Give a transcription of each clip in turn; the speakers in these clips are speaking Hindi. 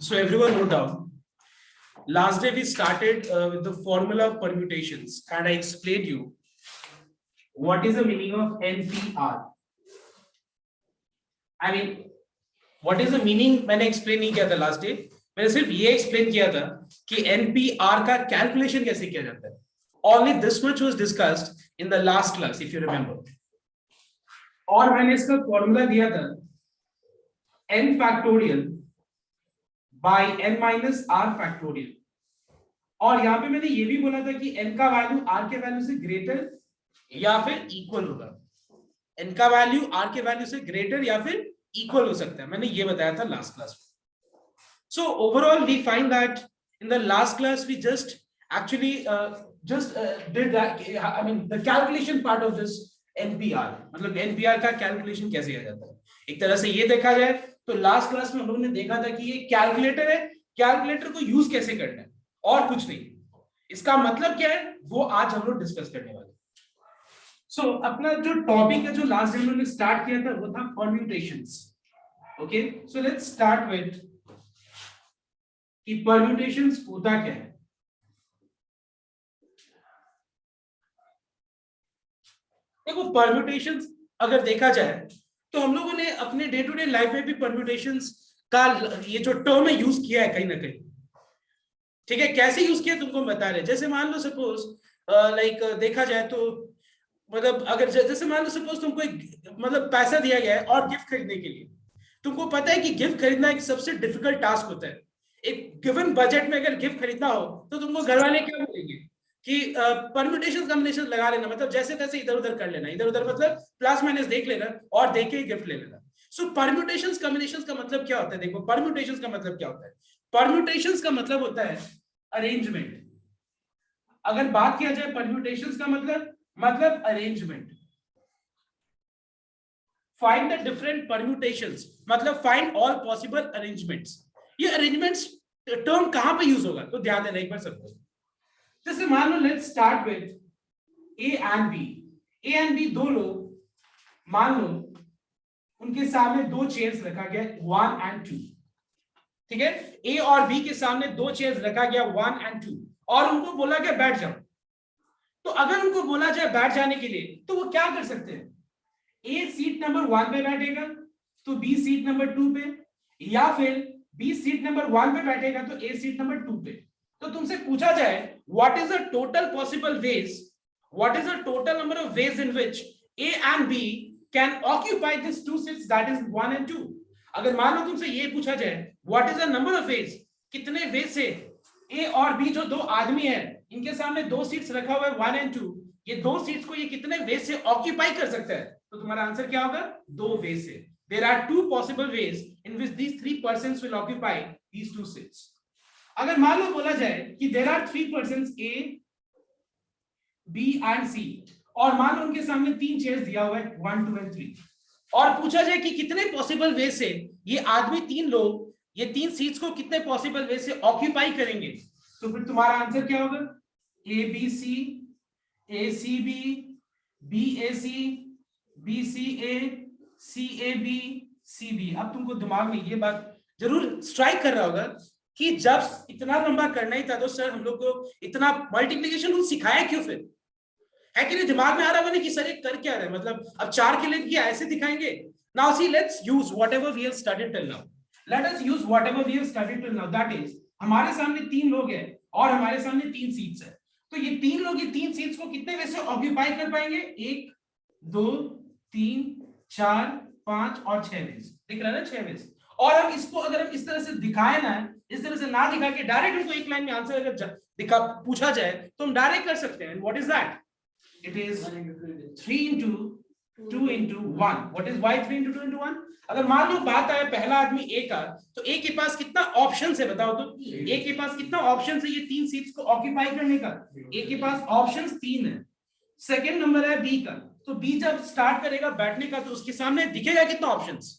So everyone note down. Last day we started with the formula of permutations, and I explained you what is the meaning of NPR. I mean, what is the meaning? मैंने explain नहीं किया था last day. मैंने सिर्फ ये explain किया था कि NPR का calculation कैसे किया जाता है. Only this much was discussed in the last class, if you remember. और मैंने इसका formula दिया था n factorial by n minus r factorial. और यहाँ पे मैंने ये भी बोला था कि n का वैल्यू r के वैल्यू से ग्रेटर या फिर इक्वल होगा. n का वैल्यू r के वैल्यू से ग्रेटर या फिर इक्वल हो सकता है. मैंने ये बताया था लास्ट क्लास में. So overall we find that in the last class we just actually did that. I mean the calculation part of this NPR. मतलब NPR का कैलकुलेशन कैसे किया जाता है. एक तरह से ये देखा जाए तो लास्ट क्लास में हम लोगों ने देखा था कि ये कैलकुलेटर है. कैलकुलेटर को यूज कैसे करना है और कुछ नहीं. इसका मतलब क्या है वो आज हम लोग डिस्कस करने वाले. सो अपना जो टॉपिक है जो लास्ट टाइम हमने स्टार्ट किया था वो था permutations. Okay, so let's start with कि परम्यूटेशंस होता क्या है. देखो परम्यूटेशंस अगर देखा जाए तो हम लोगों ने अपने डे टू डे लाइफ में भी परम्यूटेशंस का ये जो टर्म है यूज किया है कहीं ना कहीं. ठीक है, कैसे यूज किया तुमको बता रहे. जैसे मान लो सपोज लाइक देखा जाए तो मतलब अगर जैसे मान लो सपोज तुमको एक मतलब पैसा दिया गया है और गिफ्ट खरीदने के लिए. तुमको पता है कि गिफ्ट खरीदना एक सबसे डिफिकल्ट टास्क होता है. एक गिवन बजट में अगर गिफ्ट खरीदना हो तो तुमको घर वाले क्या बोलेंगे कि परम्यूटेशन कॉम्बिनेशन लगा लेना. मतलब जैसे तैसे इधर उधर कर लेना. इधर उधर मतलब प्लस माइनस देख लेना और देख के गिफ्ट ले लेना. सो परम्यूटेशंस कॉम्बिनेशंस का मतलब क्या होता है. देखो परम्यूटेशंस का मतलब क्या होता है. परम्यूटेशंस का मतलब होता है अरेंजमेंट. अगर बात किया जाए परम्यूटेशंस का मतलब arrangement. Find the different permutations मतलब फाइंड ऑल पॉसिबल अरेंजमेंट्स. ये अरेंजमेंट्स टर्म कहां पे यूज होगा तो ध्यान देना एक बार सबको. जैसे मान लो let's start with A and B. A and B दो लोग मान लो उनके सामने दो चेयर्स रखा गया 1 and 2. ठीक है, ए और बी के सामने दो चेयर्स रखा गया 1 and 2 और उनको बोला गया बैठ जाओ. तो अगर उनको बोला जाए बैठ जाने के लिए तो वो क्या कर सकते हैं. ए सीट नंबर 1 पे बैठेगा तो बी सीट नंबर 2 पे, या फिर बी सीट नंबर 1 पे बैठेगा तो ए सीट नंबर 2 पे. तो तुमसे पूछा जाए what is the total possible ways, what is the total number of ways in which A and B can occupy this two seats that is 1 and 2. अगर मान लो तुमसे ये पूछा जाए what is the number of veg, कितने वेज से ए और बी जो दो आदमी है इनके सामने दो सीट्स रखा हुआ है 1 and 2, ये दो सीट्स को ये कितने वेज से ऑक्यूपाई कर सकता है. तो तुम्हारा आंसर क्या होगा. दो वेज से. There are two possible ways in which these three persons will occupy these two seats. अगर मान लो बोला जाए कि there are three persons A, B and C और मान लो उनके सामने तीन चेयर्स दिया हुआ है 1, 2 and 3 और पूछा जाए कि कितने पॉसिबल वे से ये आदमी तीन लोग ये तीन सीट्स को कितने पॉसिबल वे से ऑक्यूपाई करेंगे. तो फिर तुम्हारा आंसर क्या होगा. A B C, A C B, B A C, B C A, C A B, C B. अब तुमको दिमाग में ये बात जरूर स्ट्राइक कर रहा होगा कि जब इतना लंबा करना ही था तो सर हम लोग को इतना मल्टीप्लिकेशन रूल सिखाया क्यों फिर. है कि नहीं दिमाग में आ रहा है कि सर ये कर क्या रहे हैं. मतलब अब 4 के लिए ऐसे दिखाएंगे. Now see let's use whatever we have studied till now. Let us use whatever we have studied till now. That is हमारे सामने तीन लोग हैं और हमारे सामने तीन सीट्स है. तो ये तीन लोग ये तीन सीट्स को कितने वैसे ऑक्यूपाई कर पाएंगे. 1 2 3 4 5 और 6 वेज. दिख रहा है ना 6 वेज. और हम इसको अगर हम इस तरह से दिखाए ना, इस तरह से ना दिखा के डायरेक्ट उनको एक लाइन में आंसर अगर दिखा पूछा जाए तो हम डायरेक्ट कर सकते हैं. What is that. It is 3 into 2 into 1. What is why 3 into 2 into 1. अगर मान लो बात आए पहला आदमी ए का तो ए के पास कितना ऑप्शन है बताओ तो. ए के पास कितना ऑप्शन है ये तीन सीट्स को ऑक्यूपाई करने का. ए के पास ऑप्शंस 3 है. सेकंड नंबर है बी का. तो बी जब स्टार्ट करेगा बैठने का तो उसके सामने दिखेगा कितना ऑप्शंस.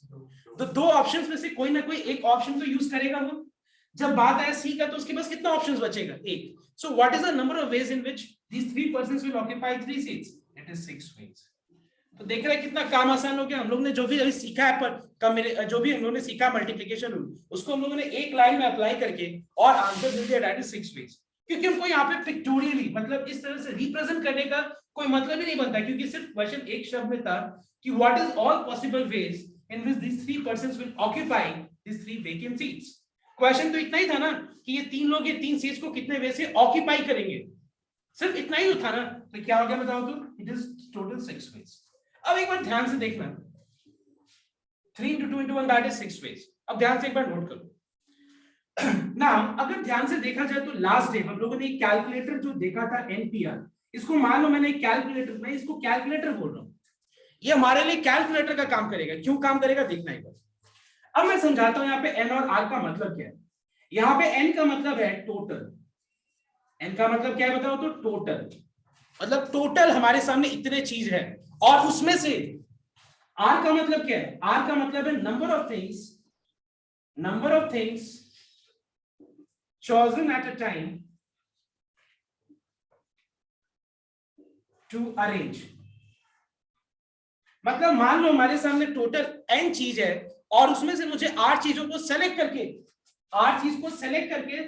तो दो ऑप्शंस में से कोई ना कोई एक ऑप्शन तो यूज करेगा वो. जब बात आए सी का तो उसके पास कितना ऑप्शंस बचेगा. एक. So what is the number of ways in which these three persons will occupy 3 seats. It is 6 ways. तो देख रहे हैं कितना काम आसान हो गया। हम लोग ने जो भी अभी सीखा है पर जो भी हम लोगों ने सीखा मल्टीप्लिकेशन रूल, उसको हम लोगों ने एक लाइन में अप्लाई करके और आंसर दे दिया, दैट इज 6 वेज। क्योंकि हमको यहाँ पे पिक्टोरियली मतलब इस तरह से रिप्रेजेंट करने का कोई मतलब ही नहीं बनता, क्योंकि सिर्फ क्वेश्चन एक शब्द में था कि what is all possible ways in which these 3 persons will occupy these 3 vacant seats। Question तो इतना ही था ना कि ये 3 लोग ये 3 सीट्स को कितने वे से ऑक्यूपाई करेंगे, सिर्फ इतना ही तो था ना। तो क्या हो गया बताओ तो, इट इज टोटल 6 वेज। अब एक बार ध्यान से देखना, 3 into 2 into 1 that is 6 ways। अब ध्यान से एक बार नोट करो ना। अगर ध्यान से देखा जाए तो लास्ट डे हम लोगों ने एक कैलकुलेटर जो देखा था एनपीआर, इसको मान लो मैंने कैलकुलेटर, मैं इसको कैलकुलेटर बोल रहा हूं, ये हमारे लिए कैलकुलेटर का काम करेगा। क्यों काम करेगा देखना एक बार। अब मैं समझाता हूं यहाँ पे एन और आर का मतलब क्या है। यहाँ पे एन का मतलब है टोटल, एन का मतलब क्या है बताओ तो, टोटल। मतलब टोटल हमारे सामने इतने चीज है और उसमें से आर का मतलब क्या है, आर का मतलब है number of things chosen at a time to arrange। मतलब मान लो हमारे सामने टोटल n चीज है और उसमें से मुझे 8 चीजों को सेलेक्ट करके, 8 चीज को सेलेक्ट करके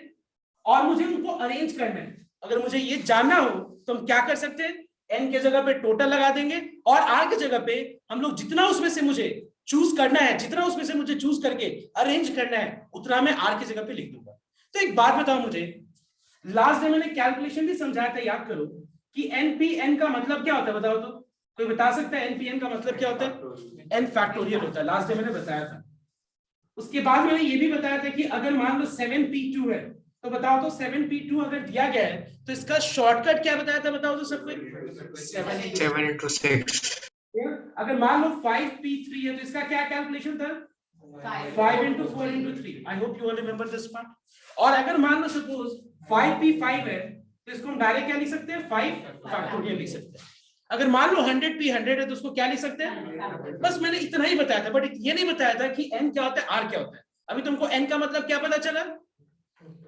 और मुझे उनको अरेंज करना है। अगर मुझे ये जानना हो तो हम क्या कर सकते हैं, n के जगह पे टोटल लगा देंगे और r के जगह पे हम लोग जितना उसमें से मुझे चूज करना है, जितना उसमें से मुझे चूज करके अरेंज करना है, उतना मैं r की जगह पे लिख दूंगा। तो एक बात बताओ मुझे, लास्ट डे मैंने कैलकुलेशन भी समझाया था, याद करो कि npn का मतलब क्या होता है बताओ तो, कोई बता सकता है npn का मतलब क्या होता है, n फैक्टोरियल होता है, लास्ट डे मैंने बताया था। उसके बाद मैंने ये भी बताया था कि अगर मान लो 7p2 है तो बताओ तो 7p2 अगर दिया गया है तो इसका शॉर्टकट क्या बताया था बताओ तो सबको, 7 into 6। अगर मान लो 5p3 है तो इसका क्या कैलकुलेशन था, 5 into 4 into 3। I hope you all remember this part. और अगर मान लो सपोज 5p5 है तो इसको हम डायरेक्ट क्या लिख सकते हैं, 5 फैक्टोरियल लिख सकते हैं। अगर मान लो 100p100 है तो उसको क्या लिख सकते हैं, बस मैंने इतना ही बताया था, बट ये नहीं बताया था कि n क्या होता है r क्या होता है। अभी तुमको n का मतलब क्या पता चला,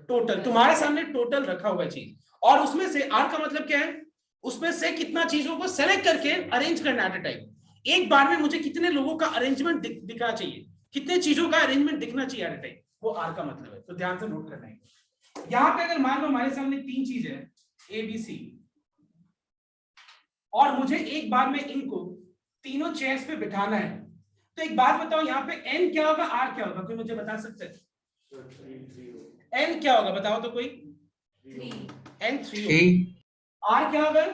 टोटल। तुम्हारे सामने टोटल रखा हुआ चीज और उसमें से r का मतलब क्या है, उसमें से कितना चीजों को सेलेक्ट करके अरेंज करना एट अ टाइम। एक बार में मुझे कितने लोगों का अरेंजमेंट दिखना चाहिए, कितने चीजों का अरेंजमेंट दिखना चाहिए एट अ टाइम, वो आर का मतलब है। तो ध्यान से नोट करना है। यहां पे अगर मान लो हमारे सामने 3 चीजें हैं ए बी सी और मुझे एक बार में इनको तीनों चेयर्स पे बिठाना है, तो एक बात बताओ यहाँ पे एन क्या होगा, आर क्या होगा, कोई मुझे बता सकता है, एन क्या होगा बताओ तो कोई, एन 3, आर क्या होगा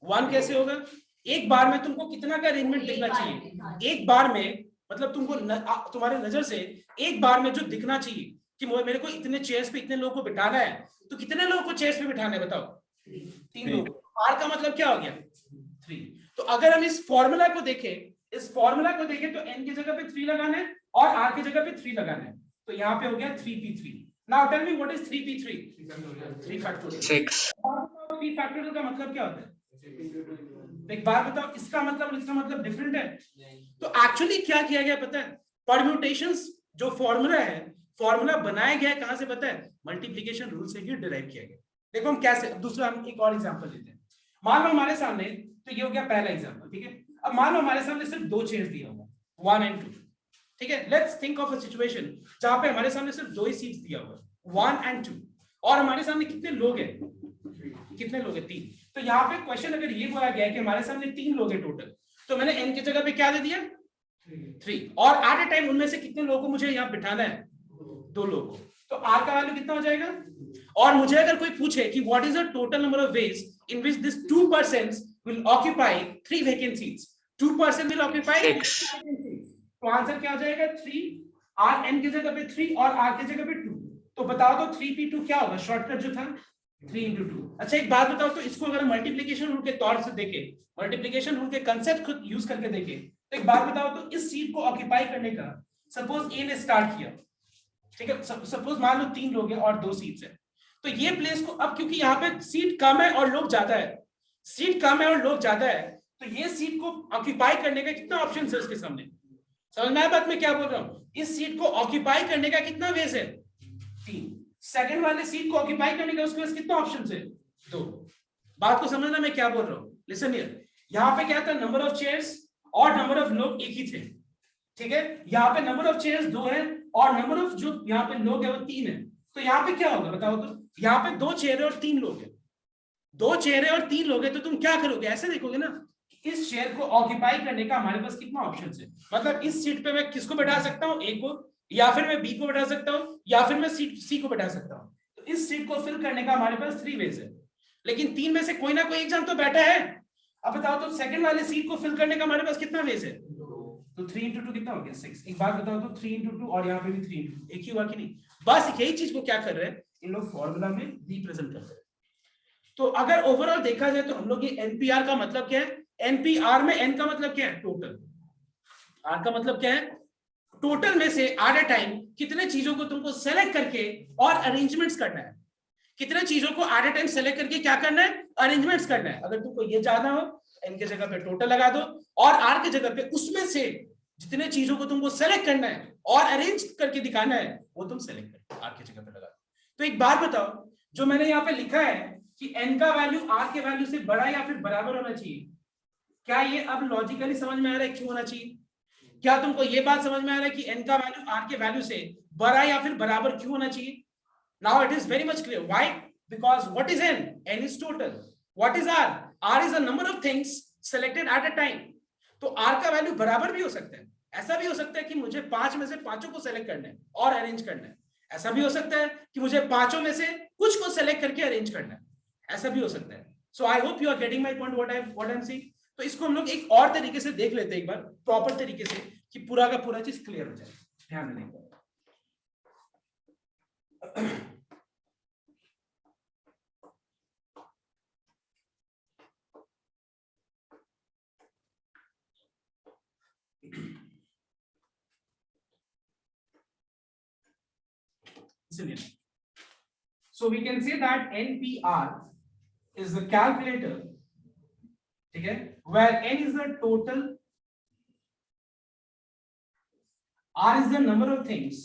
1। कैसे होगा, एक बार में तुमको कितना का अरेंजमेंट दिखना चाहिए, एक बार में मतलब तुमको तुम्हारे नजर से एक बार में जो दिखना चाहिए कि मेरे को इतने चेयर्स पे इतने लोगों को बिठाना है, तो कितने लोगों को चेयर्स पे बिठाना है बताओ, 3 लोग। आर का मतलब क्या हो गया 3। तो अगर हम इस फॉर्मूला को देखें, तो n की जगह पे 3 लगाना है और r की जगह पे 3 लगाना है, तो यहाँ पे हो गया 3p3। Now tell me what is 3p3, 3 factorial. 6। 3 factorial का मतलब क्या होता है, एक बार बताओ, इसका मतलब डिफरेंट है। तो एक्चुअली क्या किया गया पता है, परम्यूटेशंस जो फॉर्मूला है, फॉर्मूला बनाया गया है कहां से पता है, मल्टीप्लिकेशन रूल से ही डिराइव किया गया। देखो हम कैसे, दूसरा हम एक और एग्जांपल लेते हैं। मान लो हमारे सामने, तो ये हो गया पहला एग्जांपल, ठीक है। अब मान लो हमारे सामने सिर्फ 2 चेयर्स दिया हुआ 1 and 2, ठीक है। Let's think of a situation जहां पे हमारे सामने सिर्फ 2 ही सीट्स दिया हुआ 1 and 2 और हमारे सामने कितने लोग हैं, 3। तो यहाँ पे क्वेश्चन अगर ये बोला गया है कि हमारे सामने 3 लोग हैं टोटल, तो मैंने n की जगह पे क्या दे दिया 3 और एट अ टाइम उनमें से कितने लोगों को मुझे यहाँ बिठाना है, 2 लोगों को। तो r का वैल्यू कितना हो जाएगा। और मुझे अगर कोई पूछे कि what is the total number of ways in which this 2 persons will occupy 3 vacant seats, 2 person will occupy 3 vacant seats, तो आंसर क्या हो जाएगा 3, r n की जगह पे 3 और r की जगह पे 2। तो बताओ तो 3p2 क्या होगा, शॉर्टकट जो था 3 into 2। अच्छा एक बात बताओ तो, इसको अगर मल्टीप्लिकेशन रूल के तौर से देखें, मल्टीप्लिकेशन रूल के कंसेप्ट खुद यूज करके देखें, तो एक बात बताओ तो, इस सीट को ऑक्यूपाई करने का सपोज ए ने स्टार्ट किया, ठीक है। सपोज मान लो 3 लोग हैं और 2 सीट्स है, तो ये प्लेस को, अब क्योंकि यहाँ पे सीट कम है और लोग ज्यादा है, तो ये सीट को ऑक्यूपाई करने का कितना ऑप्शन है उसके सामने, समझ में आया बात में क्या बोल रहा हूँ। इस सीट को ऑक्यूपाई करने का कितना वेज है 3, सेकंड वाले सीट को ऑक्यूपाई करने का उसके पास कितना ऑप्शन है 2। बात को समझना मैं क्या बोल रहा हूँ, लिसन हियर। यहाँ पे क्या था, नंबर ऑफ चेयर्स और नंबर ऑफ लोग एक ही थे, ठीक है। यहाँ पे नंबर ऑफ चेयर्स 2 है और नंबर ऑफ जो यहाँ पे लोग है वो 3 है। तो यहाँ पे क्या होगा बताओ तो, यहाँ पे 2 चेयर और 3 लोग है, 2 चेयर और 3 लोग है, तो तुम क्या करोगे, ऐसे देखोगे ना, इस चेयर को ऑक्यूपाई करने का हमारे पास कितना ऑप्शन है, मतलब इस सीट पे मैं किसको बैठा सकता हूँ, ए को, या फिर मैं बी को बैठा सकता हूँ, या फिर मैं सी को बैठा सकता हूँ। तो इस सीट को फिल करने का हमारे पास 3 वेज है, लेकिन 3 में से कोई ना कोई एक जन तो बैठा है। अब बताओ तो सेकंड वाले सीट को फिल करने का हमारे पास कितना वेज है, तो 3 into 2 कितना हो गया 6। एक बात बताओ तो 3 into 2 और यहाँ पे भी 3 into 2 एक ही हुआ कि नहीं। बस यही चीज को क्या कर रहे हैं इन लोग फॉर्मूला में रिप्रेजेंट कर रहे हैं। तो अगर ओवरऑल देखा जाए तो हम लोग ये एनपीआर का मतलब क्या है, एनपीआर में एन का मतलब क्या है टोटल, आर का मतलब क्या है टोटल में से एट अ टाइम कितने चीजों को तुमको सेलेक्ट करके और अरेंजमेंट्स करना है, कितने चीजों को एट अ टाइम सेलेक्ट करके क्या करना है, अरेंजमेंट्स करना है। अगर तुमको ये जानना हो, एन के जगह पे टोटल लगा दो और आर के जगह पे उसमें से जितने चीजों को तुमको सेलेक्ट करना है और अरेंज करके दिखाना है वो तुम सेलेक्ट करो, आर के जगह पे लगा दो। तो एक बात बताओ, जो मैंने यहाँ पे लिखा है कि एन का वैल्यू आर के वैल्यू से बड़ा या फिर बराबर होना चाहिए, क्या ये अब लॉजिकली समझ में आ रहा है क्यों होना चाहिए? क्या तुमको ये बात समझ में आ रहा है कि एन का वैल्यू आर के वैल्यू से बड़ा या फिर बराबर क्यों होना चाहिए? Now it is very much clear why, because what is n, n is total, what is r, r is a number of things selected at a time. तो आर का वैल्यू बराबर भी हो सकता है, ऐसा भी हो सकता है कि मुझे 5 में से 5 को सेलेक्ट करना है और अरेंज करना है, ऐसा भी हो सकता है कि मुझे 5 में से कुछ को सेलेक्ट करके अरेंज करना है, ऐसा भी हो सकता है। So I hope you are getting my point what I am saying. तो इसको हम लोग एक और तरीके से देख लेते हैं एक बार प्रॉपर तरीके से कि पूरा का पूरा चीज क्लियर हो जाए, ध्यान देने। So we can say that NPR is the calculator, ठीक है, where n is the total, r is the number of things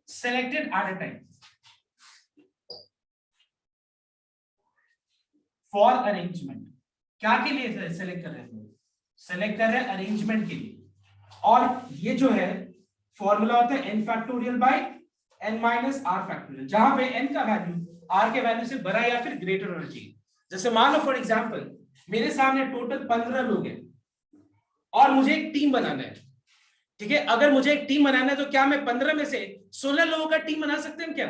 selected at a time for arrangement। क्या के लिए सेलेक्ट कर रहे हैं, सेलेक्ट कर रहे हैं अरेंजमेंट के लिए। और ये जो है फॉर्मूला होता है n factorial by n minus r factorial, जहां पे n का वैल्यू r के वैल्यू से बड़ा या फिर ग्रेटर होना चाहिए। जैसे मान लो फॉर एग्जांपल मेरे सामने टोटल 15 लोग हैं और मुझे एक टीम बनाना है, ठीक है। अगर मुझे एक टीम बनाना है तो क्या मैं 15 में से 16 लोगों का टीम बना सकते हैं क्या?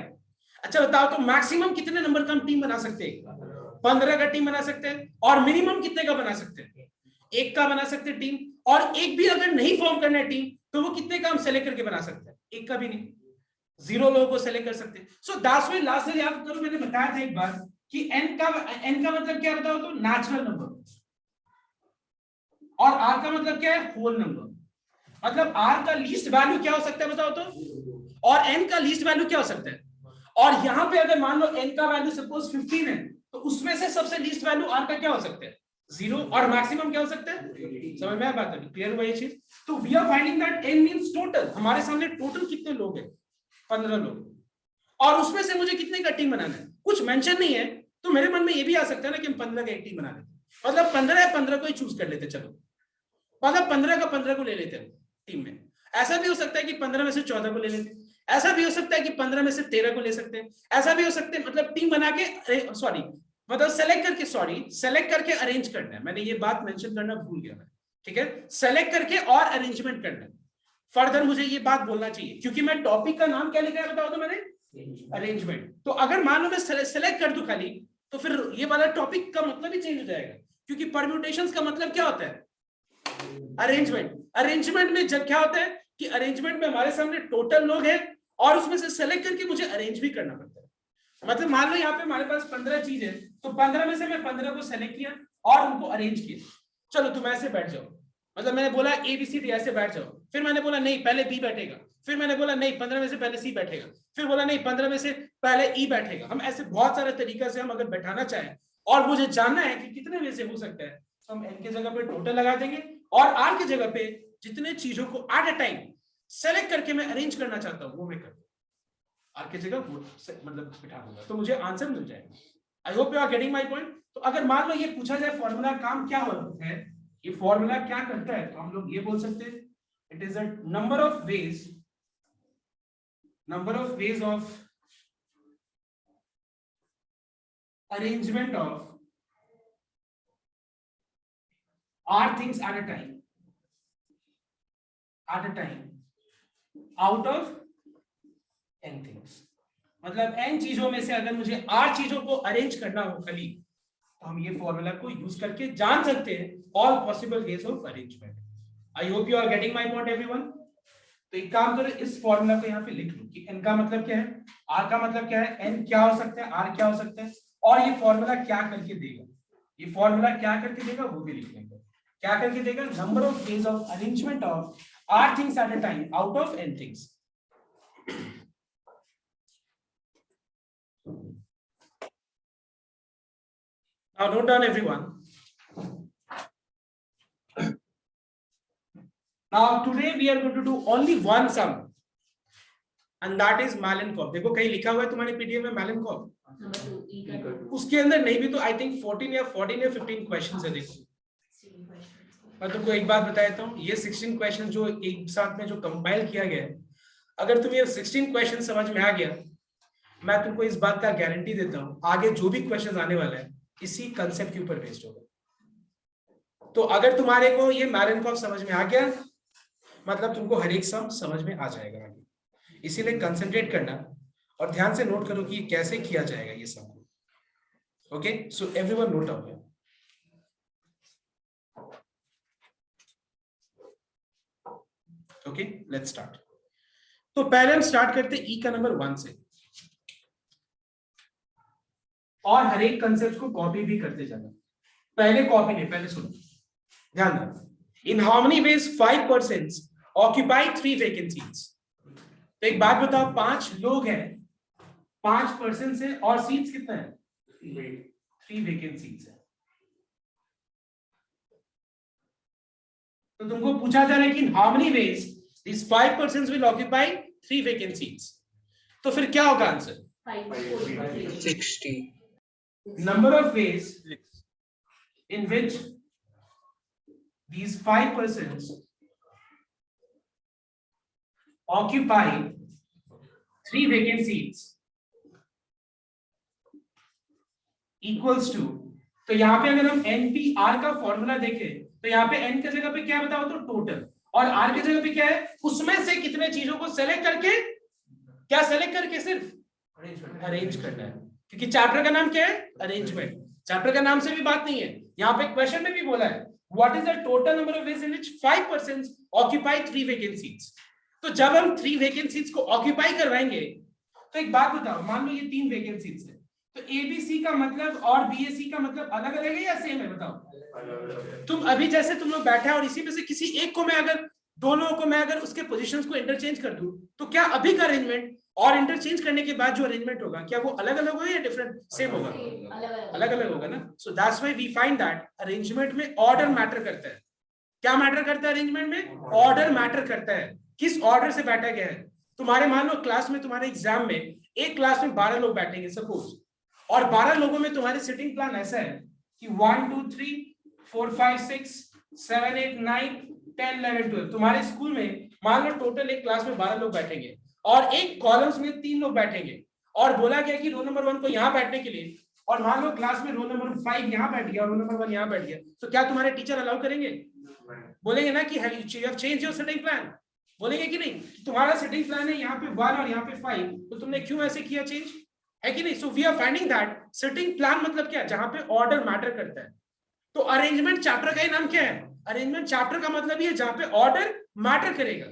अच्छा बताओ तो मैक्सिमम कितने नंबर का हम टीम बना सकते हैं? 15 का टीम बना सकते हैं। और मिनिमम कितने का बना सकते हैं? 1 का बना सकते हैं टीम। और एक भी अगर नहीं फॉर्म करना है टीम तो वो कितने का हम सेलेक्ट करके बना सकते हैं? 1 का भी नहीं, 0 लोगों को सेलेक्ट कर सकते हैं। सो दैट्स व्हाई लास्ट में याद करो मैंने बताया था एक बार कि n का मतलब क्या बताओ तो नेचुरल नंबर, और r का मतलब क्या है होल नंबर। मतलब r का लीस्ट वैल्यू क्या हो सकता है बताओ तो, और n का लीस्ट वैल्यू क्या हो सकता है। और यहां पे अगर मान लो n का वैल्यू सपोज 15 है तो उसमें से सबसे लीस्ट वैल्यू r का क्या हो सकता है 0, और मैक्सिमम क्या हो सकता है, समझ में आया बात? अभी क्लियर हुआ ये चीज? तो we are finding that n means total, हमारे सामने टोटल कितने लोग हैं 15 लोग, और उसमें से मुझे कितने का टीम बनाना है कुछ मेंशन नहीं है। तो मेरे मन में ये भी आ सकता है ना कि हम 15 का एक टीम बना लेते, मतलब 15 या 15 को ही चूज कर लेते, चलो मतलब 15 का 15 को ले लेते हैं टीम में। ऐसा भी हो सकता है कि 15 में से 14 को ले लेते, ऐसा भी हो सकता है कि 15 में से 13 को ले सकते हैं, ऐसा भी हो सकता है, मतलब टीम बना के सॉरी मतलब सेलेक्ट करके अरेंज करना है। मैंने ये बात मेंशन करना भूल गया मैं, ठीक है, सेलेक्ट करके और अरेंजमेंट करना है। फर्दर मुझे ये बात बोलना चाहिए क्योंकि मैं टॉपिक का नाम क्या लिखा है बताओ तो मैंने, अरेंजमेंट। तो अगर मान लो मैं सेलेक्ट कर दूं खाली तो फिर ये वाला टॉपिक का मतलब ही चेंज हो जाएगा, क्योंकि परम्यूटेशंस का मतलब क्या होता है अरेंजमेंट। अरेंजमेंट में जब क्या होता है कि अरेंजमेंट में हमारे सामने टोटल लोग हैं और उसमें से सेलेक्ट करके मुझे अरेंज भी करना पड़ता है। मतलब मान लो यहाँ पे हमारे पास 15 चीज है तो 15 में से मैं 15 को सेलेक्ट किया और उनको अरेंज किया, चलो तुम ऐसे बैठ जाओ, मतलब मैंने बोला ABCD ऐसे बैठ जाओ, फिर मैंने बोला नहीं पहले B बैठेगा, फिर मैंने बोला नहीं 15 में से पहले C बैठेगा, फिर बोला नहीं 15 में से पहले E बैठेगा। हम ऐसे बहुत सारे तरीका से हम अगर बैठाना चाहें और मुझे जानना है कि कितने में से हो सकता है तो हम N के जगह पे टोटल लगा देंगे और R के जगह पे जितने चीजों को एट अ टाइम सेलेक्ट करके मैं अरेंज करना चाहता हूँ वो मैं कर दूं, R की जगह वो मतलब बिठा दूंगा तो मुझे आंसर मिल जाएगा। I hope you are getting my point. तो अगर मान लो ये पूछा जाए फॉर्मूला काम क्या होता है, ये फॉर्मूला क्या करता है, तो हम लोग ये बोल सकते हैं it is a number of ways of arrangement of r things at a time out of n things। मतलब n चीजों में से अगर मुझे r चीजों को अरेंज करना हो खाली, तो हम ये फॉर्मूला को यूज करके जान सकते हैं all possible ways of arrangement. I hope you are getting my point everyone. तो एक काम करो, इस फॉर्मूला को यहाँ पे लिख लो कि n का मतलब क्या है, r का मतलब क्या है, n क्या हो सकता है, r क्या हो सकता है, और ये फॉर्मूला क्या करके देगा, ये फॉर्मूला क्या करके देगा वो भी लिख लेंगे। क्या करके देगा, number of veg of arrangement of r things at a time out of n things. Now note down everyone. Now today we are going to do only one sum and that is Malenkov। देखो कहीं लिखा हुआ है तुम्हारे पीडीएफ में Malenkov, उसके अंदर नहीं भी तो आई थिंक 14 या 15 क्वेश्चंस है। देखो मैं तुमको एक बात बता देता हूँ, ये 16 क्वेश्चन जो एक साथ में जो कंपाइल किया गया है, अगर तुम्हें 16 क्वेश्चन समझ में आ गया, मैं तुमको इस बात का गारंटी देता हूँ आगे जो भी क्वेश्चन आने वाला है इसी कंसेप्ट के ऊपर बेस्ड होगा। तो अगर तुम्हारे को ये मैलेनकॉफ समझ में आ गया, मतलब तुमको हर एक सम समझ में आ जाएगा आगे। इसीलिए कंसंट्रेट करना और ध्यान से नोट करो कि ये कैसे किया जाएगा ये सम को। Okay, so everyone note down. Okay, let's start. तो पहले हम स्टार्ट करते हैं ई का नंबर 1 से, और हर एक कंसेप्ट को कॉपी भी करते जाना। पहले कॉपी नहीं, पहले सुनो, ध्यान रखना। इन how many ways 5 persons occupy 3 vacancies. तो एक बात बताओ, 5 लोग हैं, 5 पर्सन है और सीट्स कितना है, 3 वैकेंसीज है। तो तुमको पूछा जा रहा है कि इन how many ways this 5 persons will occupy 3 vacancies. तो फिर क्या होगा answer, 60। Number of ways in which these 5 persons occupy 3 vacant seats equals to। तो यहां पे अगर हम NPR का फॉर्मूला देखें तो यहाँ पे N की जगह पे क्या बताओ तो टोटल, और R की जगह पे क्या है, उसमें से कितने चीजों को सेलेक्ट करके, क्या सेलेक्ट करके, सिर्फ अरेंज करना है, क्योंकि चैप्टर का नाम क्या है, अरेंजमेंट। चैप्टर का नाम से भी बात नहीं है, यहाँ पे क्वेश्चन में भी बोला है what is the total number of ways in which 5 persons occupy 3 vacant seats. तो जब हम 3 वैकेंट सीट्स को ऑक्यूपाई करवाएंगे, तो एक बात बताओ, मान लो ये 3 वैकेंट सीट्स है, तो एबीसी का मतलब और बीएससी का मतलब अलग अलग है या सेम है, बताओ। तुम अभी जैसे तुम लोग बैठे और इसी में से किसी एक को मैं अगर, दोनों को मैं अगर उसके पोजीशंस को इंटरचेंज कर दूं, तो क्या अभी का अरेंजमेंट और इंटरचेंज करने के बाद जो अरेंजमेंट होगा, क्या वो अलग अलग होगा या डिफरेंट, सेम होगा, अलग अलग होगा ना। So that's why we find that arrangement में ऑर्डर मैटर करता है। क्या मैटर करता है अरेंजमेंट में, ऑर्डर मैटर करता है, किस ऑर्डर से बैठा गया है। तुम्हारे मान लो क्लास में, तुम्हारे एग्जाम में एक क्लास में 12 लोग बैठेंगे सपोज, और 12 लोगों में तुम्हारे सिटिंग प्लान ऐसा है कि 1 2 3 4 5 6 7 8 9 10 11 12। तुम्हारे स्कूल में मान लो टोटल एक क्लास में 12 लोग बैठेंगे और एक कॉलम्स में 3 लोग बैठेंगे, और बोला गया कि रोल नंबर 1 को यहाँ बैठने के लिए, और मान लो क्लास में रोल नंबर 5 यहाँ बैठ गया और रोल नंबर 1 यहाँ बैठ गया, तो क्या तुम्हारे टीचर अलाउ करेंगे, बोलेंगे ना कि you have change your sitting plan, बोलेंगे कि नहीं, तुम्हारा सिटिंग प्लान है यहाँ पे 1 और यहाँ पे 5, तो तुमने क्यों ऐसे किया चेंज, है कि नहीं। So we are finding that sitting plan मतलब क्या है, जहां पे ऑर्डर मैटर करता है। तो अरेंजमेंट चैप्टर का ही नाम क्या है, अरेंजमेंट चैप्टर का मतलब ये जहां पे ऑर्डर मैटर करेगा।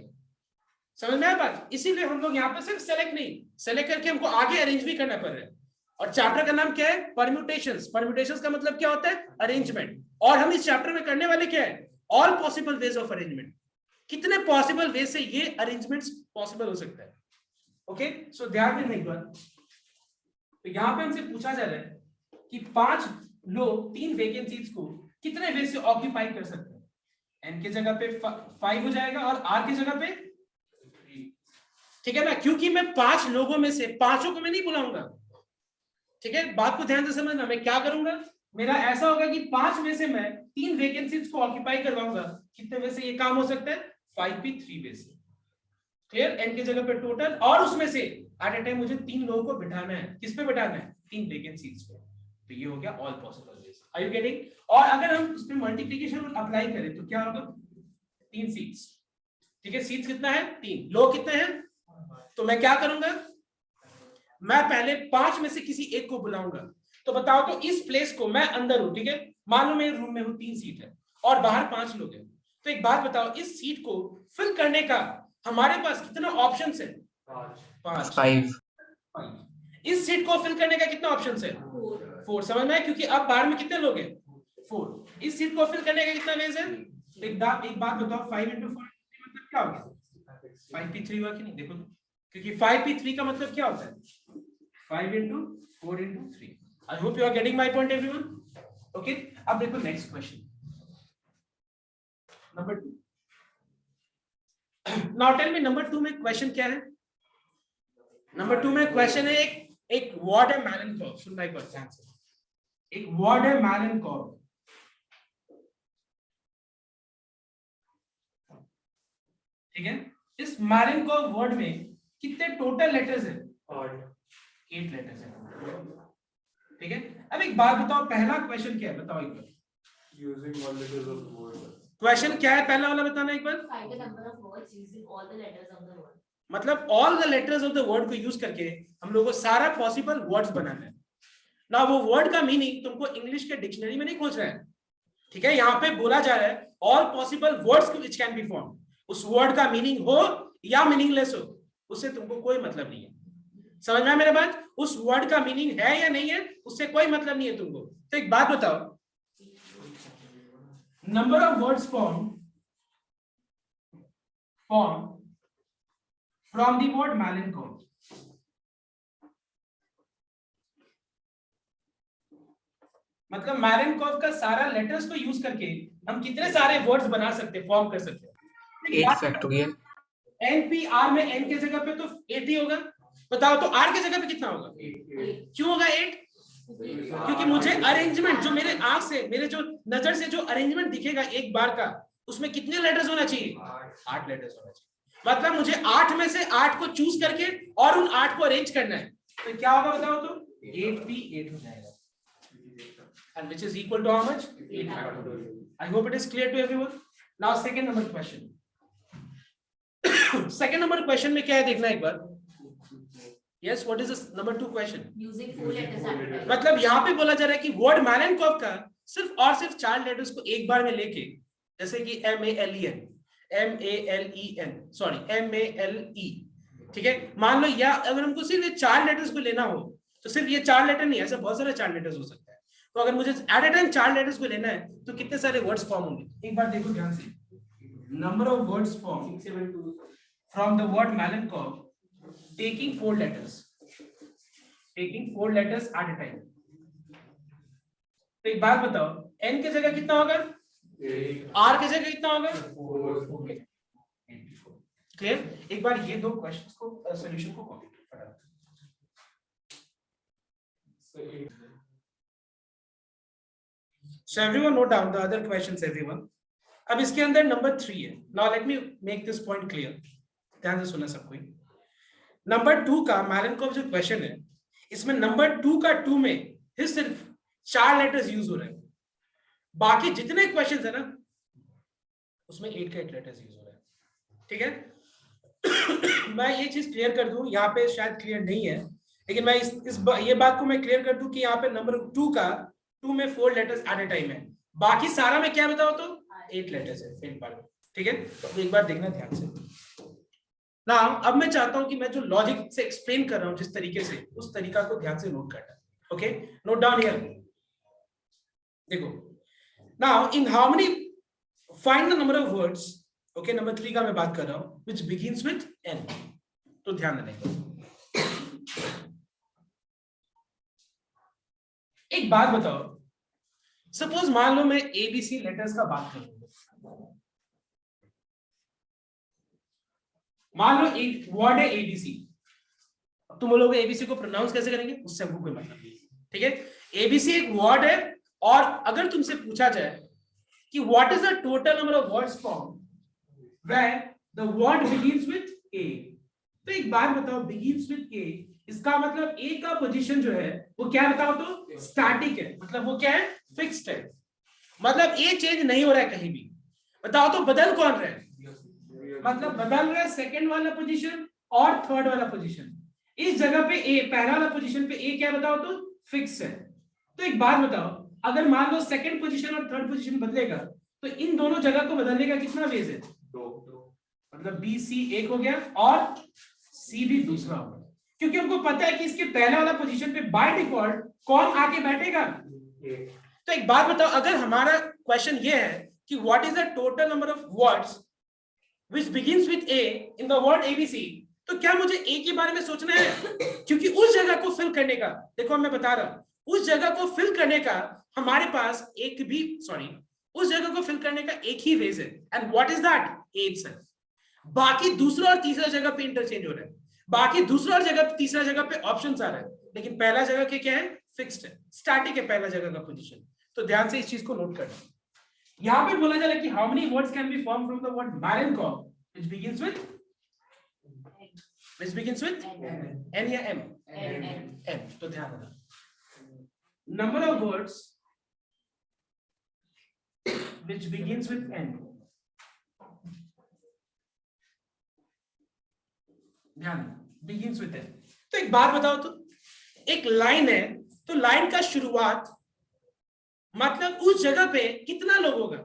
समझ में आया बात, इसीलिए हम लोग यहाँ पे सिर्फ सेलेक्ट नहीं, सेलेक्ट करके हमको आगे अरेंज भी करना पड़ रहा है। और चैप्टर का नाम क्या है, परम्यूटेशंस। परम्यूटेशंस का मतलब क्या होता है, अरेंजमेंट। और हम इस चैप्टर में करने वाले क्या है, all possible ways of arrangement. कितने पॉसिबल वे से ये अरेंजमेंट्स पॉसिबल हो सकता है। ओके, सो ध्यान देना एक बार। तो यहाँ पे हमसे पूछा जा रहा है कि 5 लोग 3 वैकेंसीज को कितने वे से ऑक्यूपाई कर सकते हैं। एन की जगह पे 5 हो जाएगा और आर की जगह पे 3, ठीक है ना, क्योंकि मैं 5 लोगों में से 5 को मैं नहीं बुलाऊंगा, ठीक है, बात को ध्यान से समझना। मैं क्या करूंगा, मेरा ऐसा होगा कि 5 में से मैं 3 वैकेंसीज को ऑक्यूपाई करवाऊंगा। कितने में से ये काम हो सकता है, 5p3 वे से। क्लियर, n की जगह पे टोटल, और उसमें से एट ए टाइम मुझे 3 लोगों को बिठाना है। किस पे बिठाना है, 3 वैकेंसीज पे। तो ये हो गया all possible ways. Are you getting? और अगर हम उस पे मल्टीप्लिकेशन रूल अप्लाई करें तो क्या होगा, 3 सीट्स। ठीक है, सीट्स कितना है, 3, लोग कितने हैं, तो मैं क्या करूंगा, मैं पहले 5 में से किसी एक को बुलाऊंगा। तो बताओ, तो इस प्लेस को मैं अंदर हूं, ठीक है, मान लो मेरे रूम में हूं, 3 सीट है और बाहर 5 लोग हैं। तो एक बात बताओ, इस सीट को फिल करने का हमारे पास कितना ऑप्शन है, 5। 5. इस सीट को फिल करने का कितना ऑप्शन है, 4। समझ में आया? क्योंकि अब बाहर में कितने लोग हैं, 4। इस सीट को फिल करने का कितना वेज है, एक बात बताओ, 5 into 4 मतलब क्या हो गया, 5p3 हुआ कि नहीं, देखो तो। क्योंकि 5p3 का मतलब क्या होता है, 5 into 4 into 3। I hope you are getting my point everyone. Okay, अब देखो next question number 2। Now tell me, number 2 में क्वेश्चन क्या है। नंबर 2 में क्वेश्चन है, एक वर्ड है मैलेनकॉफ। सुनना एक बार ध्यान से, एक वर्ड है मैलेनकॉफ। ठीक है, इस मैलेनकॉफ वर्ड में कितने टोटल लेटर्स हैं, 8 लेटर्स हैं। ठीक है, अब एक बात बताओ, पहला क्वेश्चन क्या है, बताओ एक बार। Using all letters of the word. Question क्या है, पहला वाला बताना एक बार। Find the number of words using all the letters of the word. मतलब all the letters of the word को यूज करके हम लोगों को सारा पॉसिबल वर्ड्स बनाना है ना। वो वर्ड का मीनिंग तुमको इंग्लिश के डिक्शनरी में नहीं खोज रहा है। ठीक है, यहाँ पे बोला जा रहा है all possible words which can be form. उस वर्ड का मीनिंग हो या मीनिंगलेस हो, उससे तुमको कोई मतलब नहीं है। समझ में आया मेरे बात? उस वर्ड का मीनिंग है या नहीं है, उससे कोई मतलब नहीं है तुमको। तो एक बात बताओ, number of words form from the word मैलेनकॉफ। मतलब मैलेनकॉफ का सारा लेटर्स को यूज करके हम कितने सारे वर्ड्स बना सकते हैं, फॉर्म कर सकते हैं। 8 फैक्टोरियल। NPR में n के जगह पे तो 8 ही होगा। बताओ तो r के जगह पे कितना होगा, 8। क्यों होगा 8? क्योंकि मुझे अरेंजमेंट, जो मेरे आंख से, मेरे जो नजर से जो अरेंजमेंट दिखेगा एक बार का, उसमें कितने लेटर्स होना चाहिए, 8 लेटर्स होना चाहिए। मतलब मुझे 8 में से 8 को चूज करके और उन 8 को अरेंज करना है। तो क्या होगा बताओ तो, 8p8 हो जाएगा, and which is equal to how much, 8 factorial. I hope it is clear to everyone. Now second number question. second number question में क्या है देखना एक बार। Yes, what is this number 2 question? Using 4 letters at a time. मतलब यहाँ पे बोला जा रहा है कि वर्ड मैलेनकॉफ का सिर्फ और सिर्फ 4 लेटर्स को एक बार में लेके, जैसे कि MALE, ठीक है, मान लो, या अगर हमको सिर्फ ये 4 लेटर्स को लेना हो तो सिर्फ ये 4 लेटर नहीं, ऐसे बहुत सारे 4 लेटर्स हो सकते हैं। तो अगर मुझे एट ए टाइम 4 लेटर्स को लेना है तो कितने सारे वर्ड्स फॉर्म होंगे, एक बार देखो ध्यान से। Number of words form from the word Malenkov taking 4 letters at a time। तो एक बात बताओ, n की जगह कितना होगा, r की जगह कितना होगा, 4। क्लियर? एक बार ये दो क्वेश्चंस को, सॉल्यूशन को कॉपी करो। So everyone note down the other questions everyone। अब इसके अंदर नंबर 3 है। Now let me make this point clear। ध्यान से सुनना सब कोई। नंबर 2 का मैलेनकॉफ जो क्वेश्चन है, इसमें नंबर 2 का 2 में ही सिर्फ 4 लेटर्स यूज हो रहे हैं। बाकी जितने क्वेश्चंस है ना, उसमें 8 का 8 लेटर्स यूज हो रहे हैं। ठीक है, मैं ये चीज क्लियर कर दूं, यहाँ पे शायद क्लियर नहीं है, लेकिन मैं ये बात को मैं क्लियर कर दूं कि यहाँ पे नंबर 2 का 2 में 4 लेटर्स एट ए टाइम है। बाकी सारा में क्या बताओ तो 8 लेटर्स है एक बार। ठीक है, तो एक बार देखना ध्यान से ना। अब मैं चाहता हूं कि मैं जो लॉजिक से एक्सप्लेन कर रहा हूं जिस तरीके से, उस तरीका को ध्यान से नोट करना। Okay, note down here. देखो, now in how many, find the number of words. Okay, number 3 का मैं बात कर रहा हूं, व्हिच बिगिंस विद n। तो ध्यान देना। एक बात बताओ, सपोज मान लो मैं ABC लेटर्स का बात करूं। मान लो एक वर्ड है ABC, अब तुम लोग ABC को प्रोनाउंस कैसे करेंगे उससे हमको कोई मतलब नहीं। ठीक है, एबीसी एक वर्ड है, और अगर तुमसे पूछा जाए कि what is the total number of words form where the word begins with A, तो एक बात बताओ, बिगिंस विथ ए, इसका मतलब ए का पोजीशन जो है वो क्या बताओ तो स्टैटिक है, मतलब वो क्या है, फिक्स्ड है, मतलब ए चेंज नहीं हो रहा है कहीं भी। बताओ तो बदल कौन रहा है, मतलब बदल रहा है सेकंड वाला पोजीशन और थर्ड वाला पोजीशन। इस जगह पे ए, पहला वाला पोजीशन पे ए क्या बताओ तो फिक्स है। तो एक बात बताओ, अगर मान लो सेकंड पोजीशन और थर्ड पोजीशन बदलेगा तो इन दोनों जगह को बदलने का कितना वेज है, 2, मतलब बी सी एक हो गया और सी भी दूसरा होगा, क्योंकि उनको पता है कि इसके पहला वाला पोजीशन पे बाय डिफॉल्ट कौन आके बैठेगा। तो एक बात बताओ, अगर हमारा क्वेश्चन ये है कि what is the total number of words which begins with A in the word ABC, तो क्या मुझे A के बारे में सोचना है, क्योंकि उस जगह को फिल करने का, देखो मैं बता रहा हूं, उस जगह को फिल करने का हमारे पास उस जगह को फिल करने का एक ही वेज है, and what is that, A itself। बाकी दूसरा और तीसरा जगह पे इंटरचेंज हो रहा है, बाकी दूसरा और तीसरा जगह पे ऑप्शंस आ रहे हैं, लेकिन पहला जगह के क्या है, फिक्स्ड है, स्टैटिक है पहला जगह का पोजीशन। तो ध्यान से इस चीज को नोट करना। यहां पे बोला जा रहा है कि how many words can be form from the word Malenkov which begins with N या M, N। तो ध्यान रखना, number of words which begins with N, ध्यान, begins with N। तो एक बात बताओ तो, एक लाइन है, तो लाइन का शुरुआत मतलब उस जगह पे कितना लोग होगा,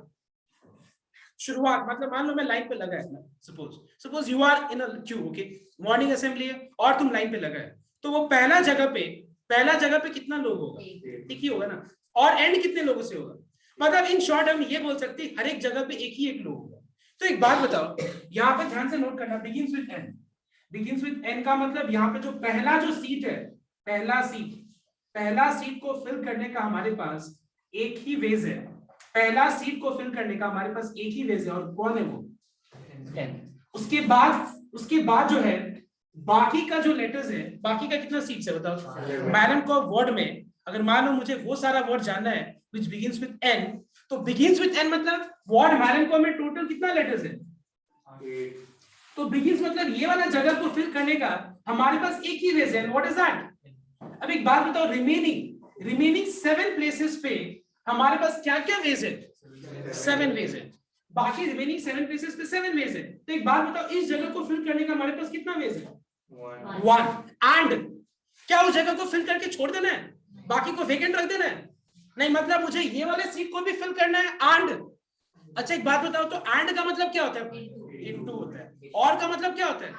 शुरुआत मतलब मान लो मैं लाइन पे लगा है, suppose you are in a queue, okay, morning assembly है और तुम लाइन पे लगा है, तो वो पहला जगह पे कितना लोग होगा, एक ही होगा ना, और एंड कितने लोगों से होगा, मतलब इन शॉर्ट हम ये बोल सकते हैं हर एक जगह पे एक ही एक लोग होगा। तो एक बात बताओ, यहाँ पे ध्यान से नोट करना, बिगिंस विद एन का मतलब यहाँ पे जो पहला जो सीट है, पहला सीट को फिल करने का हमारे पास एक ही वेज है, पहला सीट को फिल करने का हमारे पास एक ही वेज है, और कौन है वो, 10। उसके बाद जो है बाकी का जो लेटर्स है, बाकी का कितना सीट्स है बताओ, Malenkov वर्ड में अगर मान लो मुझे वो सारा वर्ड जानना है which begins with N, तो begins with N मतलब वर्ड Malenkov में टोटल कितना लेटर्स है, तो begins मतलब ये वाला जगह को फिल करने का हमारे पास एक ही वेज है, व्हाट इज दैट। अब एक बात बताओ, रिमेनिंग 7 प्लेसेस पे हमारे पास क्या क्या वेज है, 7 वेज है, बाकी रिमेनिंग 7 प्लेसेस पे 7 वेज है। तो एक बात बताओ, इस जगह को फिल करने का हमारे पास कितना वेज है, 1। एंड क्या उस जगह को फिल करके छोड़ देना है, बाकी को वेकेंट रख देना है, नहीं, मतलब मुझे ये वाले सीट को भी फिल करना है एंड। अच्छा एक बात बताओ, तो एंड का मतलब क्या होता है, इनटू होता है, और का मतलब क्या होता है,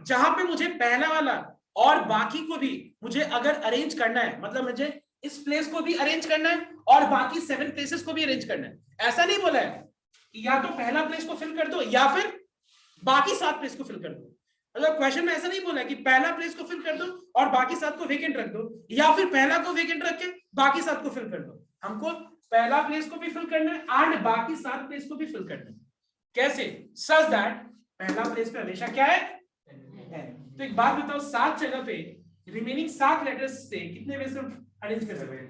जहां पे मुझे पहला वाला और बाकी को भी मुझे अगर अरेंज करना है, मतलब मुझे इस प्लेस को भी अरेंज करना है और बाकी 7 प्लेसेस को भी अरेंज करना है। ऐसा नहीं बोला है कि या तो पहला प्लेस को फिल कर दो या फिर बाकी 7 प्लेस को फिल कर दो, मतलब क्वेश्चन में ऐसा नहीं बोला है कि पहला प्लेस को फिल कर दो और बाकी 7 को वेकेंट रख दो, या फिर पहला को वेकेंट रख के बाकी 7 को फिल कर दो। हमको पहला प्लेस को भी फिल करना है एंड बाकी 7 प्लेस को भी फिल करना है। कैसे, सच दैट पहला प्लेस पे हमेशा क्या है, तो एक बात बताओ, 7 जगह पे रिमेनिंग 7 लेटर्स से कितने वेज से अरेंज कर सकते हैं,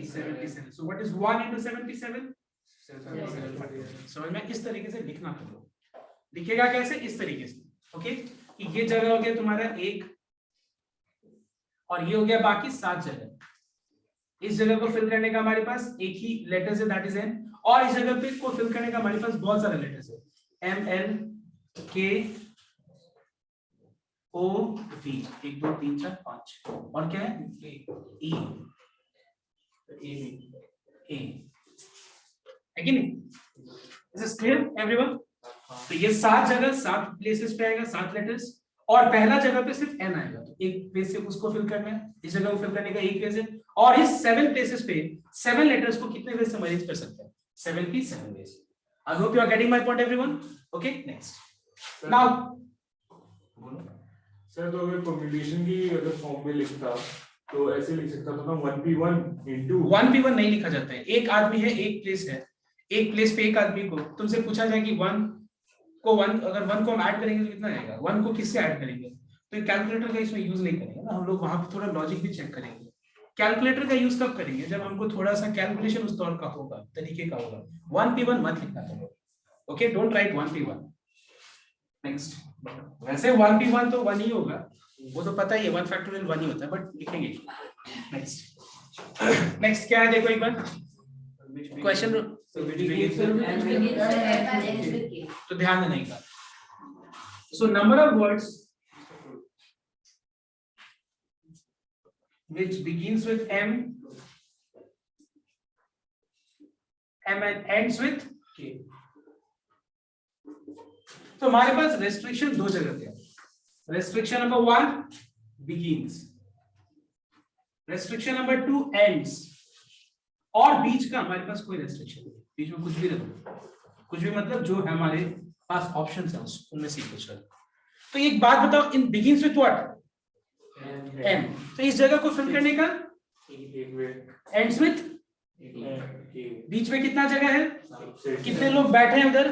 77। सो व्हाट इज 1 into 77, समझ में, इस तरीके से लिखना पड़ेगा, लिखेगा कैसे, इस तरीके से, ओके, कि ये जगह हो गया तुम्हारा 1 और ये हो गया बाकी 7 जगह। इस जगह को फिल करने का हमारे पास एक ही लेटर्स है, दैट इज एन, और इस जगह पे को फिल करने का हमारे पास बहुत सारे लेटर्स है, एम एल के ओ वी, 1 2 3 4 5, और क्या है, ई ए, है कि नहीं, इज दिस क्लियर एवरीवन। तो ये 7 जगह 7 प्लेसेस पे आएगा 7 लेटर्स, और पहला जगह पे सिर्फ एन आएगा, तो एक पेज से उसको फिल करना है, इस जगह को फिल करने का एक पेज है, और इस 7 प्लेसेस पे 7 लेटर्स को कितने वेज से अरेंज कर सकते हैं, 7 की 7 ways. I hope you are getting my point everyone, okay. Next now बोलो सर, तो अगर परम्यूटेशन की अगर फॉर्म में लिखता तो ऐसे लिख सकता था ना, 1p1 into 1p1 नहीं लिखा जाता है, एक आदमी है, एक प्लेस है, एक प्लेस पे एक आदमी को तुमसे पूछा जाए कि 1 को 1 अगर 1 को हम ऐड करेंगे तो कितना आएगा, 1 को किससे ऐड करेंगे, तो कैलकुलेटर का इसमें यूज नहीं करेंगे ना हम लोग, वहां पे थोड़ा लॉजिक भी चेक करेंगे। कैलकुलेटर का यूज कब करेंगे, जब हमको थोड़ा सा कैलकुलेशन उस तौर का होगा, तरीके का होगा। 1p1 मत लिखना तुम लोग, okay, don't write 1p1। Next, वैसे 1p1 तो 1 ही होगा, वो तो पता ही है, 1 फैक्टोरियल 1 ही होता है, बट लिखेंगे। नेक्स्ट क्या है, देखो एक बार क्वेश्चन, तो ध्यान देने का। So number of words which begins with M and ends with K। तो हमारे पास रेस्ट्रिक्शन दो जगह पे है। Restriction number 1 begins, restriction number 2 ends, और बीच का हमारे पास कोई रेस्ट्रिक्शन नहीं, बीच में कुछ भी रखो, कुछ भी मतलब जो है हमारे पास ऑप्शंस हैं उनमें से कुछ। तो एक बात बताओ, इन begins with what? M। तो इस जगह को फिल करने का ends with, बीच में कितना जगह है, कितने लोग बैठे हैं उधर,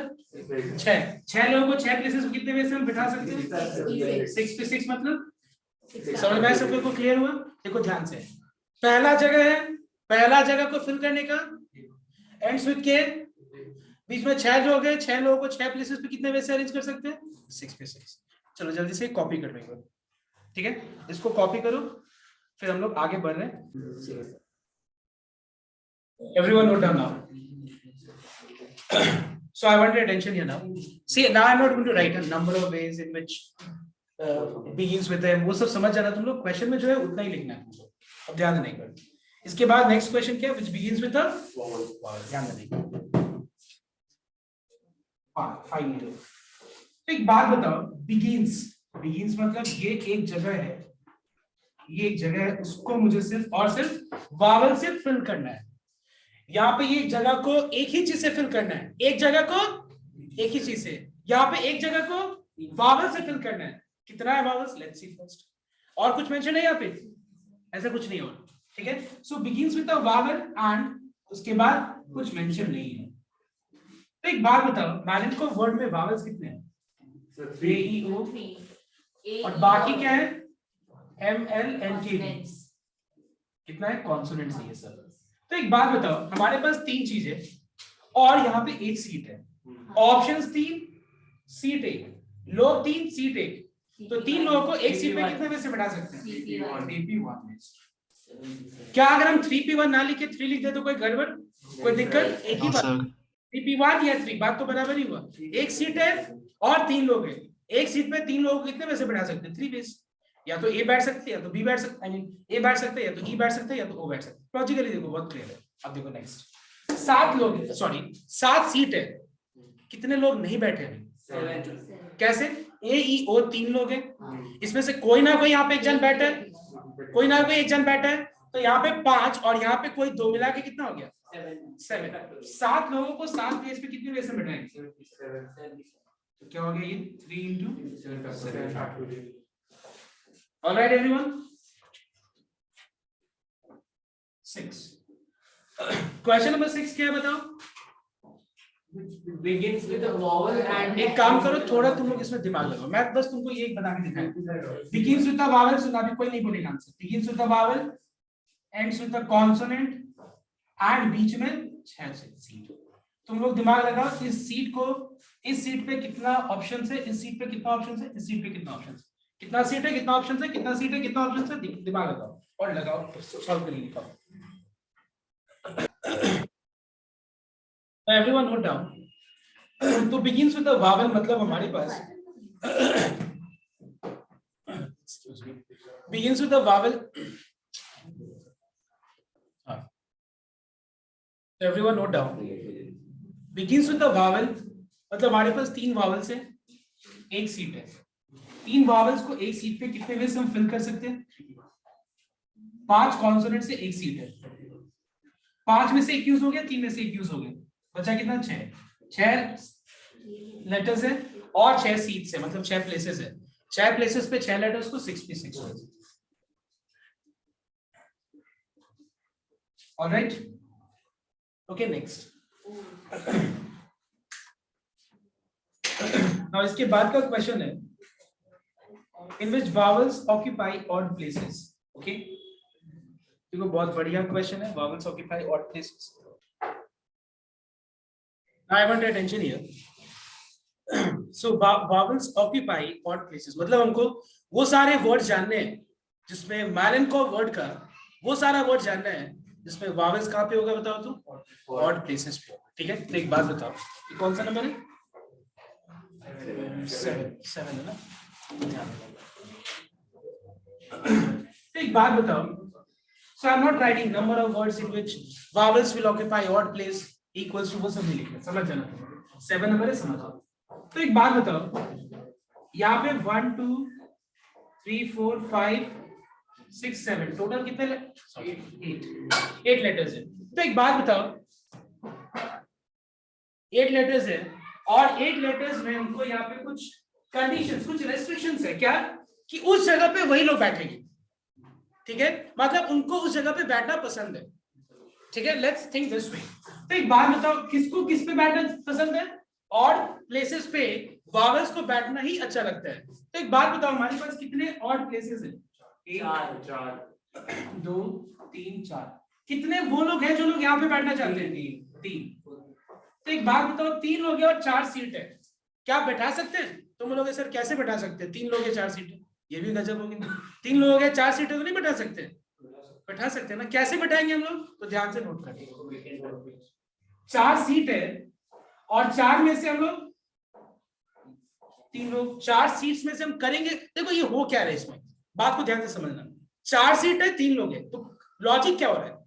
6 लोगों को 6 प्लेसेस कितने में से हम बिठा सकते हैं, 6 पे 6 मतलब, समझ में सब को क्लियर हुआ। देखो ध्यान से, पहला जगह है, पहला जगह को फिल करने का ends with K, बीच में 6 लोग हैं, 6 लोगों को 6 प्लेसेस पे कितने में से अरेंज कर सकते हैं, 6 पे 6। चलो जल्दी से कॉपी कर लेंगे, ठीक है, इसको कॉपी करो, फिर हम लोग आगे बढ़ रहे हैं। Everyone note down now. So I want your attention here now. See, now I'm not going to write a number of ways in which it begins with them. वो सब समझ जाना तुम लोग, क्वेश्चन में जो है उतना ही लिखना है तुम लोग, अब ध्यान देने का। इसके बाद नेक्स्ट क्वेश्चन क्या है, which begins with a vowel, ध्यान देने का। फाइनली तो एक बात बताओ, begins मतलब ये एक जगह है, ये एक जगह है, उसको मुझे सिर्फ और सिर्फ वावल से फिल करना है। यहाँ पे ये जगह को एक ही चीज से फिल करना है, एक जगह को एक ही चीज से, यहाँ पे एक जगह को वावल से फिल करना है। कितना है वावल्स, लेट्स सी फर्स्ट। और कुछ मेंशन है यहाँ पे, ऐसा कुछ नहीं और, ठीक है। So begins with the vowel and उसके बाद कुछ मेंशन नहीं है। तो एक बात बताओ, मैरिड को वर्ड में वावल्स कितने हैं, ए ई ओ, और बाकी क्या है, एम एल एन के, कितना है, कॉन्सोनेंट्स है ये सब। तो एक बात बताओ, हमारे पास 3 चीजें और यहाँ पे 1 सीट है, ऑप्शंस 3 सीट 1, लोग 3 सीट 1, तो 3 लोगों को एक सीट पे कितने में से बैठा सकते हैं, 3p1 में। क्या अगर हम 3p1 ना लिखे 3 लिख दे तो कोई गड़बड़, कोई दिक्कत, एक ही बात, 3p1 या 3 बात तो बराबर ही हुआ। एक सीट है और 3 लोग हैं, एक सीट पे 3 लोगों को कितने में से बैठा सकते हैं, 3 बेस, या तो ए बैठ सकते हैं या तो बी बैठ सकते, आई मीन ए बैठ सकते हैं या तो ई बैठ सकते हैं या तो ओ बैठ सकते हैं। लॉजिकली देखो बहुत क्लियर है। अब देखो नेक्स्ट, 7 लोग, सॉरी 7 सीट है, कितने लोग नहीं बैठे हैं, कैसे, ए ई ओ 3 लोग हैं, इसमें से कोई ना कोई यहाँ पे एक जन बैठा है, कोई ना कोई एक जन बैठा है, तो यहाँ पे 5 और यहाँ पे कोई 2 मिला के कितना हो गया, 7। 7 लोगों को 7 प्लेस पे कितनी वजह से बैठाएंगे, तो क्या हो गया ये 3 into 7। All right, everyone. 6. Question number 6 क्या है बताओ, begins with a vowel and एक काम करो, थोड़ा तुम लोग इसमें दिमाग लगाओ, मैं बस तुमको ये बता के दिखाया। Begins with a vowel, सुना भी कोई नहीं बोलेगा answer. Begins with a vowel, ends with a consonant, and बीच में 6 सीट। तुम लोग दिमाग लगाओ, इस सीट को, इस सीट पे कितना ऑप्शन है, इस सीट पे कितना ऑप्शन है, इस सीट पे कितना ऑप्शन है, कितना सीट है कितना ऑप्शन है, कितना सीट है कितना ऑप्शन है, दिमाग लगाओ और लगाओ, तो सॉल्व करिए, लिखाओ। Everyone note down. तो बिगिंस विद द वावल मतलब हमारे पास begins with the vowel, everyone note down, begins with the vowel मतलब हमारे पास 3 वावल्स हैं, 1 सीट है। 3 वावल्स को एक सीट पे कितने वे से हम फिल कर सकते हैं, 5 कॉन्सोनेंट से 1 सीट है, 5 में से 1 यूज हो गया, 3 में से 1 यूज हो गया, बचा कितना, 6 लेटर्स है और 6 सीट्स है, मतलब 6 प्लेसेस है, 6 प्लेसेस पे 6 लेटर्स को 6 पे 6 हो। Alright, okay next. नाउ इसके बाद का क्वेश्चन है, in which vowels occupy odd places. Okay, देखो बहुत बढ़िया क्वेश्चन है, vowels occupy odd places. Now I want your attention here. So vowels occupy odd places, मतलब हमको वो सारे वर्ड जानने हैं जिसमें Malenkov वर्ड का वो सारा वर्ड जानना है जिसमें vowels कहाँ पे होगा, बताओ तो odd places पे. ठीक है, तो एक बात बताओ, ये कौन सा नंबर है? 7 है ना. तो एक बात बताओ, so I'm not writing number of words in which vowels will occupy odd place equals to वो सब नहीं लिखना, समझ जाना. 7 नंबर है, समझ जाओ. तो एक बात बताओ, यहाँ पे 1 2 3 4 5 6 7 टोटल कितने 8 लेटर्स है. तो एक बात बताओ, 8 लेटर्स है और 8 लेटर्स में हमको यहाँ पे कुछ कंडीशंस, कुछ रेस्ट्रिक्शंस है क्या, कि उस जगह पे वही लोग बैठेंगे. ठीक है, मतलब उनको उस जगह पे बैठना पसंद है. ठीक है, लेट्स थिंक दिस वे. तो एक बात बताओ, किसको किस पे बैठना पसंद है? ऑड प्लेसेस पे वावल्स को बैठना ही अच्छा लगता है. तो एक बात बताओ, हमारे पास कितने ऑड प्लेसेस हैं? 1 2 3 4. कितने वो लोग हैं जो लोग यहाँ पे बैठना चाहते हैं? 3. तो एक बात बताओ, 3 लोग हैं और 4 सीट है, क्या बैठा सकते हैं? तुम लोग सर कैसे बैठा सकते हैं? 3 लोग हैं 4 सीट है, ये भी गजब होगी. 3 लोग हैं 4 सीटें तो नहीं बैठा सकते? बैठा सकते हैं ना. कैसे बैठाएंगे हम लोग? तो ध्यान से नोट करिए, 4 सीट है और 4 में से हम लोग 3 लोग, 4 सीट्स में से हम करेंगे. देखो ये हो क्या रहा है, इसमें बात को ध्यान से समझना. 4 सीट है, 3 लोग हैं, तो लॉजिक क्या हो रहा है?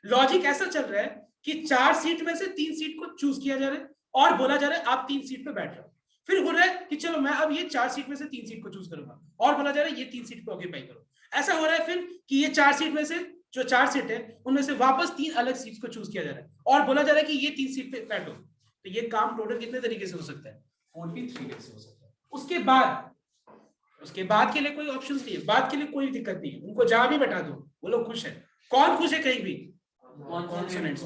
लॉजिक ऐसा चल रहा है कि 4 सीट में से 3 सीट को चूज किया जा रहा है और बोला जा रहा है आप 3 सीट पे बैठ रहे हो. फिर हो रहा है कि चलो मैं अब ये 4 सीट में से 3 सीट को चूज करूंगा और बोला जा रहा है ये 3 सीट पे ऑक्यूपाई करो. ऐसा हो रहा है फिर कि ये 4 सीट में से जो 4 सीट है उनमें से वापस 3 अलग सीट्स को चूज किया जा रहा है और बोला जा रहा है कि ये 3 सीट पे बैठो. तो ये काम टोटल कितने तरीके से हो सकता है? 43 वे से हो सकता है. उसके बाद के लिए कोई ऑप्शंस नहीं है, बाद के लिए कोई दिक्कत नहीं है, उनको जहां भी बैठा दो वो लोग खुश है. कौन खुश है? कहीं भी कॉन्सोनेंट्स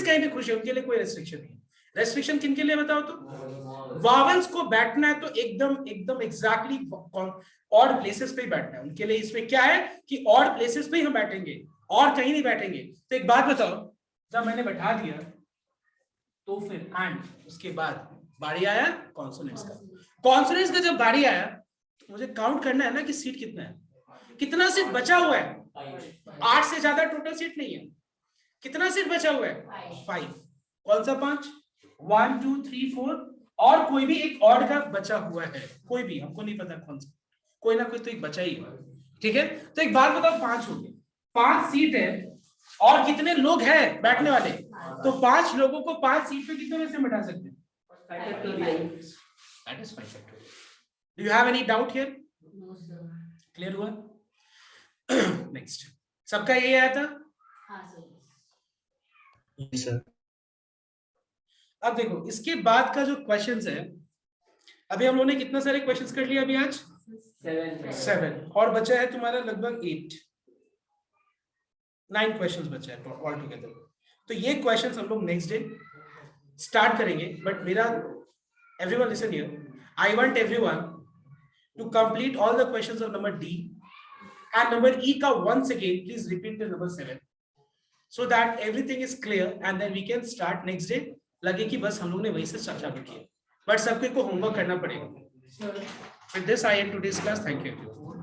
कहीं भी खुश है, उनके लिए कोई रेस्ट्रिक्शन नहीं है. रेस्ट्रिक्शन किन के लिए बताओ तो? वावल्स को बैठना है तो एकदम एग्जैक्टली ऑड प्लेसेस पे ही बैठना है उनके लिए. इसमें क्या है कि ऑड प्लेसेस पे ही हम बैठेंगे और कहीं नहीं बैठेंगे. तो एक बात बताओ, जब मैंने बैठा दिया तो फिर एंड उसके बाद बारी आया कॉन्सोनेंट्स का. कॉन्सोनेंट्स का जब बारी आया तो मुझे काउंट करना है ना कि सीट कितना है, कितना सीट बचा हुआ है. 8 से ज्यादा टोटल सीट नहीं है. कितना सीट बचा हुआ है? 5. कौन सा 5? 1 2 3 4 और कोई भी एक ऑड का बचा हुआ है, कोई भी, हमको नहीं पता कौन सा, कोई ना कोई तो एक बचा ही है. ठीक है, तो एक बात बताओ, 5 हो गए, 5 सीट है और कितने लोग हैं बैठने वाले? तो 5 लोगों को 5 सीट पे कितने में से बैठा सकते हैं? That is 5 factorial. Do you have any doubt here? No, sir. Clear हुआ? Next. सबका ये आया था? हाँ, sir. सर. अब देखो इसके बाद का जो क्वेश्चंस है, अभी हम लोगों ने कितना सारे क्वेश्चंस कर लिए अभी आज? 7 और बचा है तुम्हारा लगभग 9 क्वेश्चंस बचा है ऑल टुगेदर. तो ये क्वेश्चंस हम लोग नेक्स्ट डे स्टार्ट करेंगे. बट मेरा everyone listen here, I want everyone to complete all the questions of number D and number E का once again please repeat the number 7 so that everything is clear and then we can start next day. लगे कि बस हम लोग ने वही से चर्चा की है, बट सबके को होमवर्क करना पड़ेगा. With this I end today's class. Thank you.